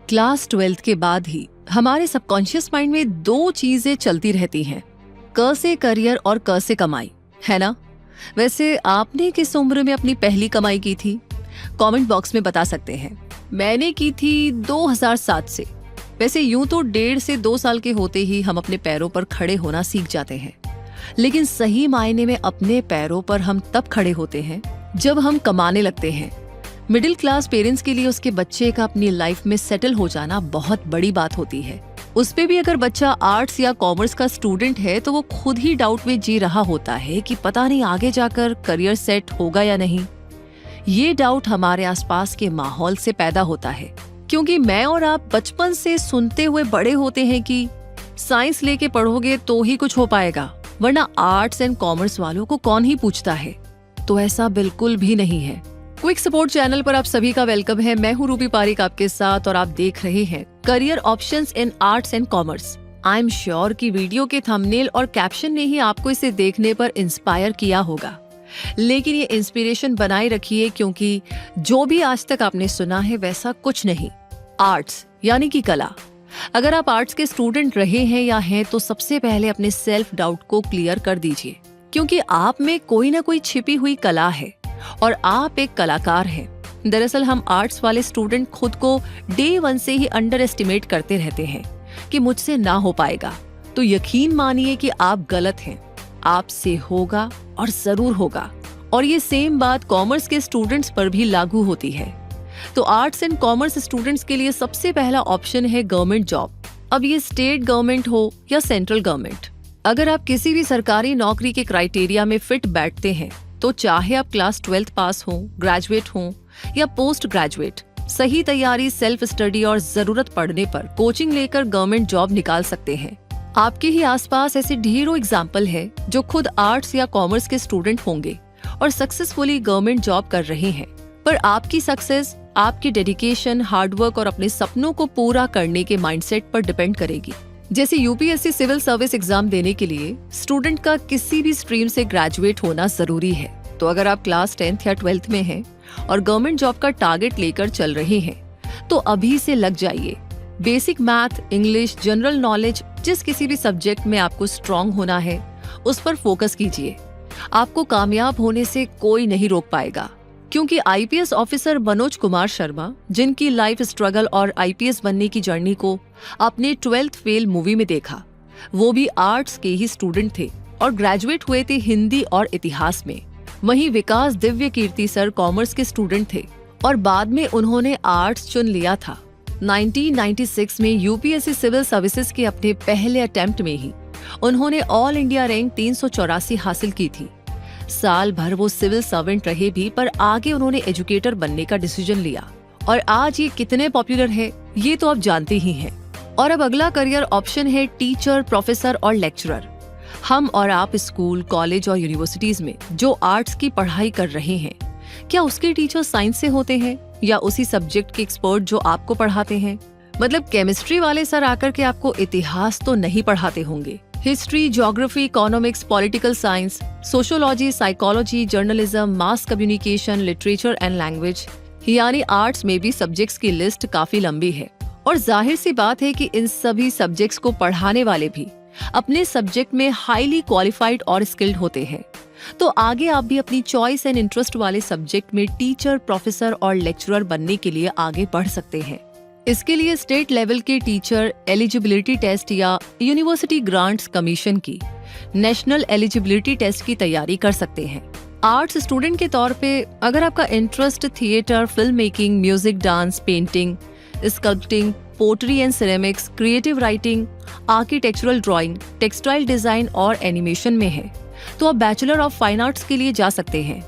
Class 12th के बाद ही हमारे सबकॉन्शियस माइंड में दो चीजें चलती रहती हैं, क से करियर और क से कमाई, है ना? वैसे आपने किस उम्र में अपनी पहली कमाई की थी? कमेंट बॉक्स में बता सकते हैं। मैंने की थी 2007 से। वैसे यूं तो 1.5 से 2 साल के होते ही हम अपने पैरों पर खड़े होना सीख जाते हैं, लेकिन सही मायने में अपने पैरों पर हम तब खड़े होते हैं जब हम कमाने लगते हैं। मिडिल क्लास पेरेंट्स के लिए उसके बच्चे का अपनी लाइफ में सेटल हो जाना बहुत बड़ी बात होती है। उस पे भी अगर बच्चा आर्ट्स या कॉमर्स का स्टूडेंट है तो वो खुद ही डाउट में जी रहा होता है कि पता नहीं आगे जाकर करियर सेट होगा या नहीं। ये डाउट हमारे आसपास के माहौल से पैदा होता है, क्योंकि मैं और आप बचपन से सुनते हुए बड़े होते हैं कि साइंस लेके पढ़ोगे तो ही कुछ हो पाएगा, वरना आर्ट्स एंड कॉमर्स वालों को कौन ही पूछता है। तो ऐसा बिल्कुल भी नहीं है। क्विक सपोर्ट चैनल पर आप सभी का वेलकम है। मैं हूँ रूबी पारिक आपके साथ और आप देख रहे हैं career options in arts and commerce. I am sure कि वीडियो के थंबनेल और कैप्शन ने ही आपको इसे देखने पर इंस्पायर किया होगा, लेकिन ये इंस्पिरेशन बनाए रखिए, क्योंकि जो भी आज तक आपने सुना है वैसा कुछ नहीं। आर्ट्स यानी कि कला। अगर आप आर्ट्स के स्टूडेंट रहे हैं या हैं तो सबसे पहले अपने सेल्फ डाउट को क्लियर कर दीजिए, क्योंकि आप में कोई ना कोई छिपी हुई कला है और आप एक कलाकार हैं। दरअसल हम आर्ट्स वाले स्टूडेंट खुद को डे 1 से ही अंडर एस्टिमेट करते रहते हैं कि मुझसे ना हो पाएगा। तो यकीन मानिए कि आप गलत हैं। आपसे होगा और जरूर होगा। और ये सेम बात कॉमर्स के स्टूडेंट्स पर भी लागू होती है। तो आर्ट्स एंड कॉमर्स स्टूडेंट्स के लिए सबसे पहला ऑप्शन है गवर्नमेंट जॉब। अब ये स्टेट गवर्नमेंट हो या सेंट्रल गवर्नमेंट, अगर आप किसी भी सरकारी नौकरी के क्राइटेरिया में फिट बैठते हैं तो चाहे आप क्लास 12th पास हो, ग्रेजुएट हो या पोस्ट ग्रेजुएट, सही तैयारी, सेल्फ स्टडी और जरूरत पड़ने पर कोचिंग लेकर गवर्नमेंट जॉब निकाल सकते हैं। आपके ही आसपास ऐसे ढेरों एग्जाम्पल है जो खुद आर्ट्स या कॉमर्स के स्टूडेंट होंगे और सक्सेसफुली गवर्नमेंट जॉब कर रहे हैं। पर आपकी सक्सेस आपकी डेडिकेशन, हार्डवर्क और अपने सपनों को पूरा करने के माइंडसेट पर डिपेंड करेगी। जैसे यूपीएससी सिविल सर्विस एग्जाम देने के लिए स्टूडेंट का किसी भी स्ट्रीम से ग्रेजुएट होना जरूरी है। तो अगर आप क्लास 10th या 12th में हैं और गवर्नमेंट जॉब का टारगेट लेकर चल रहे हैं तो अभी से लग जाइए। Basic math, English, general knowledge, जिस किसी भी सब्जेक्ट में आपको स्ट्रांग होना है उस पर फोकस कीजिए। आपको कामयाब होने से कोई नहीं रोक पाएगा, क्योंकि आईपीएस ऑफिसर मनोज कुमार शर्मा, जिनकी लाइफ स्ट्रगल और आईपीएस बनने की जर्नी को आपने 12th फेल मूवी में देखा, वो भी आर्ट्स के ही स्टूडेंट थे और ग्रेजुएट हुए थे हिंदी और इतिहास में। वहीं विकास दिव्य कीर्ति सर कॉमर्स के स्टूडेंट थे और बाद में उन्होंने आर्ट्स चुन लिया था। 1996 में यूपीएससी सिविल सर्विसेज के अपने पहले अटेम्प्ट में ही उन्होंने ऑल इंडिया रैंक 384 हासिल की थी। साल भर वो सिविल सर्वेंट रहे भी, पर आगे उन्होंने एजुकेटर बनने का डिसीजन लिया और आज ये कितने पॉपुलर है ये तो आप जानते ही हैं। और अब अगला करियर ऑप्शन है टीचर, प्रोफेसर और लेक्चरर। हम और आप स्कूल, कॉलेज और यूनिवर्सिटीज में जो आर्ट्स की पढ़ाई कर रहे हैं, क्या उसके टीचर साइंस से होते हैं या उसी सब्जेक्ट के एक्सपर्ट जो आपको पढ़ाते हैं? मतलब केमिस्ट्री वाले सर आकर के आपको इतिहास तो नहीं पढ़ाते होंगे। History, geography, economics, political science, sociology, psychology, journalism, mass communication, literature and language, यानी आर्ट्स में भी सब्जेक्ट्स की लिस्ट काफी लंबी है। और जाहिर सी बात है कि इन सभी सब्जेक्ट्स को पढ़ाने वाले भी अपने सब्जेक्ट में हाईली क्वालिफाइड और स्किल्ड होते हैं। तो आगे आप भी अपनी चॉइस एंड इंटरेस्ट वाले सब्जेक्ट में टीचर, प्रोफेसर और लेक्चरर बनने के लिए आगे बढ़ सकते हैं। इसके लिए स्टेट लेवल के टीचर एलिजिबिलिटी टेस्ट या यूनिवर्सिटी ग्रांट्स कमीशन की नेशनल एलिजिबिलिटी टेस्ट की तैयारी कर सकते हैं। आर्ट्स स्टूडेंट के तौर पे अगर आपका interest theatre, film making, music, dance, painting, sculpting, pottery and ceramics, creative writing, architectural drawing, textile design और एनिमेशन में है तो आप बैचलर ऑफ फाइन आर्ट्स के लिए जा सकते हैं।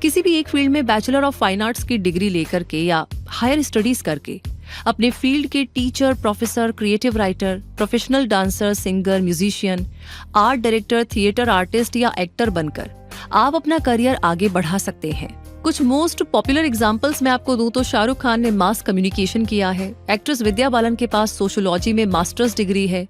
किसी भी एक फील्ड में बैचलर ऑफ फाइन आर्ट्स की डिग्री लेकर के या हायर स्टडीज करके अपने फील्ड के teacher, professor, creative writer, professional dancer, singer, musician, art director, theatre artist या एक्टर बनकर आप अपना करियर आगे बढ़ा सकते हैं। कुछ मोस्ट पॉपुलर एग्जांपल्स मैं आपको दूं तो शाहरुख खान ने मास कम्युनिकेशन किया है, एक्ट्रेस विद्या बालन के पास सोशियोलॉजी में मास्टर्स डिग्री है,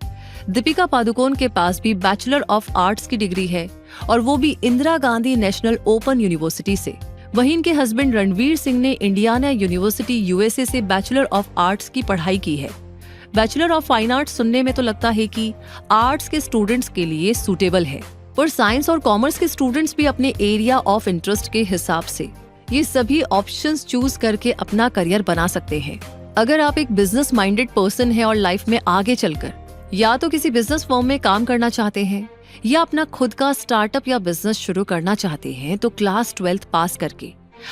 दीपिका पादुकोण के पास भी बैचलर ऑफ आर्ट्स की डिग्री है और वो भी Indira Gandhi national open university से। वहीं इनके हस्बैंड रणवीर सिंह ने इंडियाना यूनिवर्सिटी यूएसए से बैचलर ऑफ आर्ट्स की पढ़ाई की है। बैचलर ऑफ फाइन आर्ट्स सुनने में तो लगता है कि आर्ट्स के स्टूडेंट्स के लिए सूटेबल है, पर साइंस और कॉमर्स के स्टूडेंट्स भी अपने एरिया ऑफ इंटरेस्ट के हिसाब से ये सभी ऑप्शंस चूज करके अपना करियर बना सकते हैं। अगर आप एक बिजनेस माइंडेड पर्सन है और लाइफ में आगे चलकर या तो किसी बिजनेस फर्म में काम करना चाहते हैं या अपना खुद का स्टार्टअप या बिजनेस शुरू करना चाहते हैं, तो क्लास 12th पास करके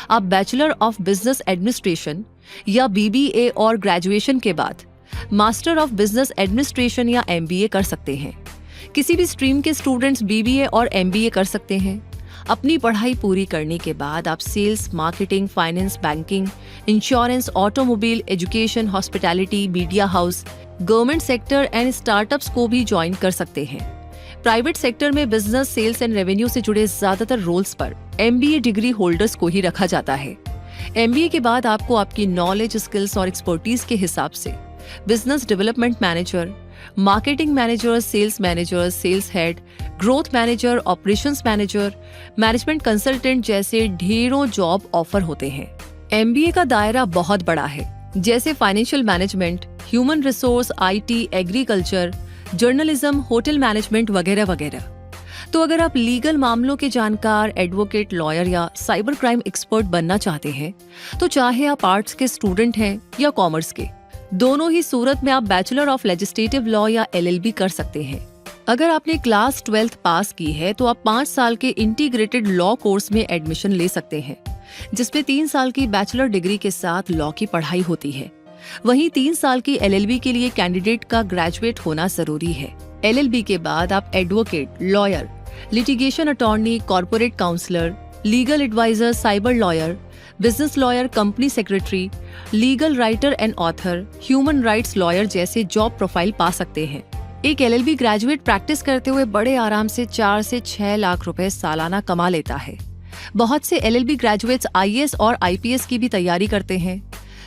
आप बैचलर ऑफ बिजनेस एडमिनिस्ट्रेशन या बीबीए और ग्रेजुएशन के बाद मास्टर ऑफ बिजनेस एडमिनिस्ट्रेशन या एमबीए कर सकते हैं। किसी भी स्ट्रीम के स्टूडेंट्स बीबीए और एमबीए कर सकते हैं। अपनी पढ़ाई पूरी करने के बाद आप sales, marketing, finance, banking, insurance, automobile, education, hospitality, media house, government sector and startups को भी ज्वाइन कर सकते हैं। प्राइवेट सेक्टर में बिजनेस, सेल्स एंड रेवेन्यू से जुड़े ज्यादातर रोल्स पर एमबीए डिग्री होल्डर्स को ही रखा जाता है। एमबीए के बाद आपको आपकी नॉलेज, स्किल्स और एक्सपर्टीज के हिसाब से business development manager, marketing manager, sales manager, sales head, growth manager, operations manager, management consultant जैसे ढेरों जॉब ऑफर होते हैं। एमबीए का दायरा बहुत बड़ा है, जैसे financial management, human resource, IT, agriculture, journalism, hotel management वगैरह वगैरह। तो अगर आप लीगल मामलों के जानकार, एडवोकेट, लॉयर या साइबर क्राइम एक्सपर्ट बनना चाहते हैं, तो चाहे आप आर्ट्स के स्टूडेंट हैं या कॉमर्स के, दोनों ही सूरत में आप बैचलर ऑफ लेजिस्लेटिव लॉ या एलएलबी कर सकते हैं। अगर आपने क्लास 12th पास की है तो आप 5 साल के इंटीग्रेटेड लॉ कोर्स में एडमिशन ले सकते हैं, जिसमें 3 साल की बैचलर डिग्री के साथ लॉ की पढ़ाई होती है। वहीं 3 साल की एलएलबी के लिए कैंडिडेट का ग्रेजुएट होना जरूरी है। एलएलबी के बाद आप advocate, lawyer, litigation attorney, corporate counsellor, legal advisor, cyber lawyer, business lawyer, company secretary, legal writer and author, human rights lawyer जैसे जॉब प्रोफाइल पा सकते हैं। एक एलएलबी ग्रेजुएट प्रैक्टिस करते हुए बड़े आराम से 4 से 6 लाख रुपए सालाना कमा लेता है। बहुत से एलएलबी ग्रेजुएट्स आईएएस और आईपीएस की भी तैयारी करते हैं।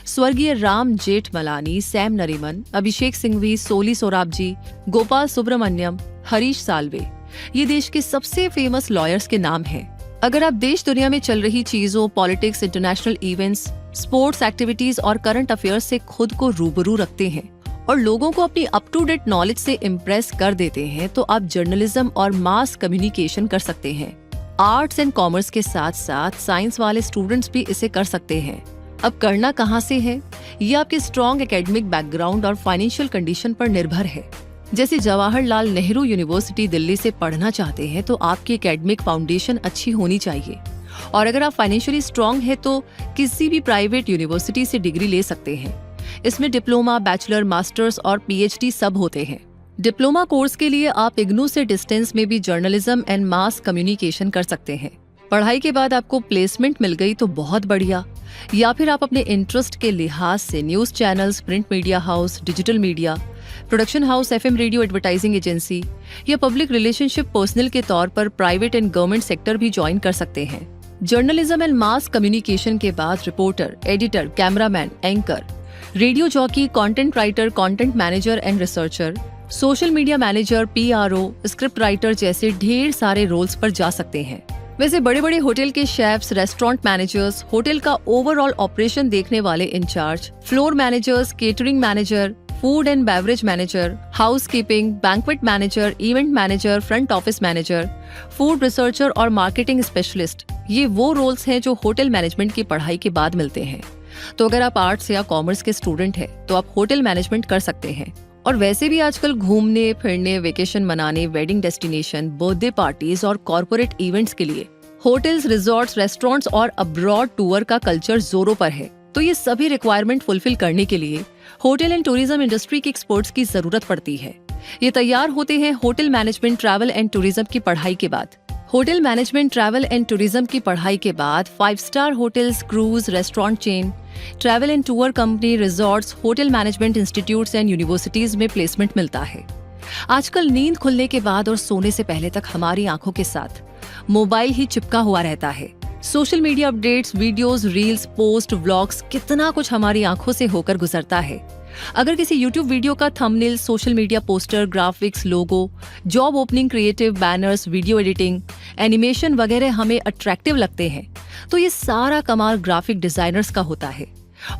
स्वर्गीय राम जेठमलानी, सैम नरीमन, अभिषेक सिंघवी, सोली सोराबजी, गोपाल सुब्रमण्यम, हरीश साल्वे ये देश के सबसे फेमस लॉयर्स के नाम हैं। अगर आप देश दुनिया में चल रही चीजों, politics, international events, sports activities और करंट अफेयर्स से खुद को रूबरू रखते हैं और लोगों को अपनी अप टू डेट नॉलेज से इम्प्रेस कर देते हैं, तो आप जर्नलिज्म और मास कम्युनिकेशन कर सकते हैं। आर्ट्स एंड कॉमर्स के साथ साथ साइंस वाले स्टूडेंट्स भी इसे कर सकते हैं। अब करना कहाँ से है, ये आपके स्ट्रॉन्ग एकेडमिक बैकग्राउंड और फाइनेंशियल कंडीशन पर निर्भर है। जैसे जवाहरलाल नेहरू यूनिवर्सिटी दिल्ली से पढ़ना चाहते हैं तो आपकी एकेडमिक फाउंडेशन अच्छी होनी चाहिए, और अगर आप फाइनेंशियली स्ट्रॉन्ग है तो किसी भी प्राइवेट यूनिवर्सिटी से डिग्री ले सकते हैं। इसमें डिप्लोमा, बैचलर, मास्टर्स और पीएचडी सब होते हैं। डिप्लोमा कोर्स के लिए आप इग्नू से डिस्टेंस में भी जर्नलिज्म एंड मास कम्युनिकेशन कर सकते हैं। पढ़ाई के बाद आपको प्लेसमेंट मिल गई तो बहुत बढ़िया, या फिर आप अपने इंटरेस्ट के लिहाज से news channels, print media house, digital media, production house, FM radio, advertising agency या पब्लिक रिलेशनशिप पर्सनल के तौर पर प्राइवेट एंड गवर्नमेंट सेक्टर भी ज्वाइन कर सकते हैं। जर्नलिज्म एंड मास कम्युनिकेशन के बाद reporter, editor, cameraman, anchor, radio jockey, content writer, content manager and researcher, social media manager, PRO, script writer जैसे ढेर सारे रोल्स पर जा सकते हैं। वैसे बड़े बड़े होटल के शेफ्स, रेस्टोरेंट मैनेजर्स, होटल का ओवरऑल ऑपरेशन देखने वाले in charge, floor managers, catering manager, food and beverage manager, housekeeping, banquet manager, event manager, front office manager, food researcher और मार्केटिंग स्पेशलिस्ट, ये वो रोल्स हैं जो होटल मैनेजमेंट की पढ़ाई के बाद मिलते हैं। तो अगर आप आर्ट्स या कॉमर्स के स्टूडेंट हैं तो आप होटल मैनेजमेंट कर सकते हैं। और वैसे भी आजकल घूमने फिरने, वेकेशन मनाने, वेडिंग डेस्टिनेशन, बर्थडे पार्टीज और कॉर्पोरेट इवेंट्स के लिए होटल्स, रिजॉर्ट्स, रेस्टोरेंट्स और अब्रॉड टूर का कल्चर जोरों पर है। तो ये सभी रिक्वायरमेंट फुलफिल करने के लिए होटल एंड टूरिज्म इंडस्ट्री के एक्सपर्ट्स की जरूरत पड़ती है। ये तैयार होते हैं hotel management, travel and tourism की पढ़ाई के बाद। Hotel management, travel and tourism की पढ़ाई के बाद 5 star hotels, cruise, restaurant chain, travel and tour company, resorts, hotel management institutes and universities में प्लेसमेंट मिलता है। आजकल नींद खुलने के बाद और सोने से पहले तक हमारी आंखों के साथ मोबाइल ही चिपका हुआ रहता है। Social media updates, videos, reels, post, vlogs, कितना कुछ हमारी आंखों से होकर गुजरता है। अगर किसी यूट्यूब वीडियो का thumbnail, social media poster, graphics, logo, job opening, creative banners, video editing, animation वगैरह हमें अट्रैक्टिव लगते हैं, तो ये सारा कमाल ग्राफिक डिजाइनर्स का होता है।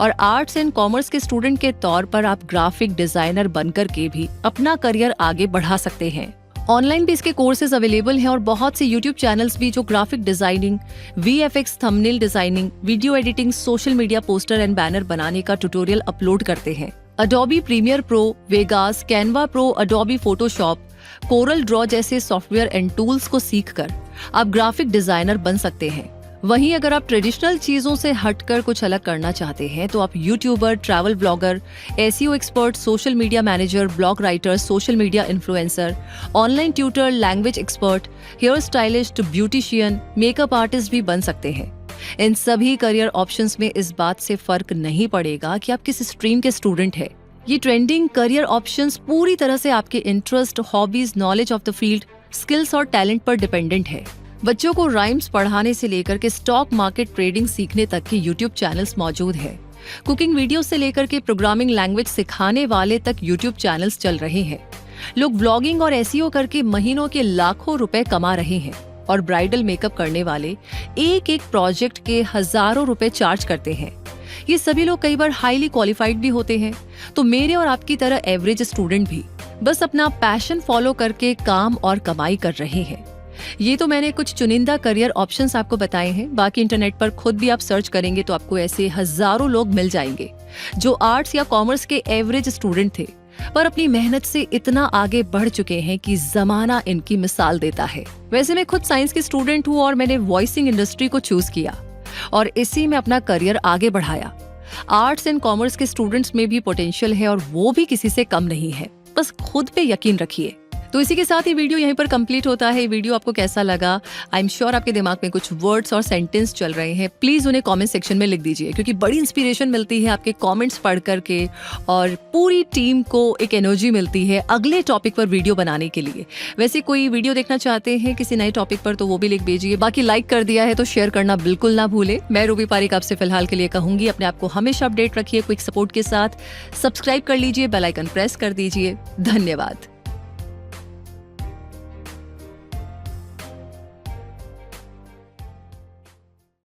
और आर्ट्स एंड कॉमर्स के स्टूडेंट के तौर पर आप ग्राफिक डिजाइनर बनकर के भी अपना करियर आगे बढ़ा सकते हैं। ऑनलाइन भी इसके कोर्सेज अवेलेबल हैं और बहुत से यूट्यूब चैनल्स भी जो graphic designing, VFX, thumbnail designing, video editing, social media poster and banner बनाने का ट्यूटोरियल अपलोड करते हैं। Adobe Premiere Pro, Vegas, Canva Pro, Adobe Photoshop, Corel Draw जैसे सॉफ्टवेयर एंड टूल्स को सीखकर आप ग्राफिक डिजाइनर बन सकते हैं। वहीं अगर आप ट्रेडिशनल चीजों से हटकर कुछ अलग करना चाहते हैं तो आप YouTuber, travel blogger, SEO expert, social media manager, blog writer, social media influencer, online tutor, language expert, hair stylist, beautician, makeup artist भी बन सकते हैं। इन सभी करियर ऑप्शंस में इस बात से फर्क नहीं पड़ेगा कि आप किस स्ट्रीम के स्टूडेंट हैं। ये ट्रेंडिंग करियर ऑप्शंस पूरी तरह से आपके interest, hobbies, knowledge of the field, skills और टैलेंट पर डिपेंडेंट है। बच्चों को राइम्स पढ़ाने से लेकर के स्टॉक मार्केट ट्रेडिंग सीखने तक के यूट्यूब चैनल्स मौजूद है। कुकिंग वीडियो से लेकर के प्रोग्रामिंग लैंग्वेज सिखाने वाले तक यूट्यूब चैनल्स चल रहे हैं। लोग व्लॉगिंग और एसईओ करके महीनों के लाखों रुपए कमा रहे हैं और ब्राइडल मेकअप करने वाले एक एक प्रोजेक्ट के हजारों रुपए चार्ज करते हैं। ये सभी लोग कई बार हाईली क्वालिफाइड भी होते हैं, तो मेरे और आपकी तरह एवरेज स्टूडेंट भी बस अपना पैशन फॉलो करके काम और कमाई कर रहे हैं। ये तो मैंने कुछ चुनिंदा करियर ऑप्शंस आपको बताए हैं, बाकी इंटरनेट पर खुद भी आप सर्च करेंगे तो आपको ऐसे हजारों लोग मिल जाएंगे जो आर्ट्स या कॉमर्स के एवरेज स्टूडेंट थे पर अपनी मेहनत से इतना आगे बढ़ चुके हैं कि जमाना इनकी मिसाल देता है। वैसे मैं खुद साइंस की स्टूडेंट हूँ और मैंने वॉइसिंग इंडस्ट्री को चूज किया और इसी में अपना करियर आगे बढ़ाया। आर्ट्स एंड कॉमर्स के स्टूडेंट्स में भी पोटेंशियल है और वो भी किसी से कम नहीं है, बस खुद पे यकीन रखिए। तो इसी के साथ ये वीडियो यहीं पर कंप्लीट होता है। वीडियो आपको कैसा लगा? आई एम श्योर आपके दिमाग में कुछ वर्ड्स और सेंटेंस चल रहे हैं, प्लीज उन्हें कमेंट सेक्शन में लिख दीजिए, क्योंकि बड़ी इंस्पिरेशन मिलती है आपके कमेंट्स पढ़ करके और पूरी टीम को एक एनर्जी मिलती है अगले टॉपिक पर वीडियो बनाने के लिए। वैसे कोई वीडियो देखना चाहते हैं किसी नए टॉपिक पर तो वो भी लिख दीजिए। बाकी लाइक कर दिया है तो शेयर करना बिल्कुल ना भूले। मैं रूबी पारिक आपसे फिलहाल के लिए कहूंगी, अपने आप को हमेशा अपडेट रखिए क्विक सपोर्ट के साथ। सब्सक्राइब कर लीजिए, बेल आइकन प्रेस कर दीजिए। धन्यवाद।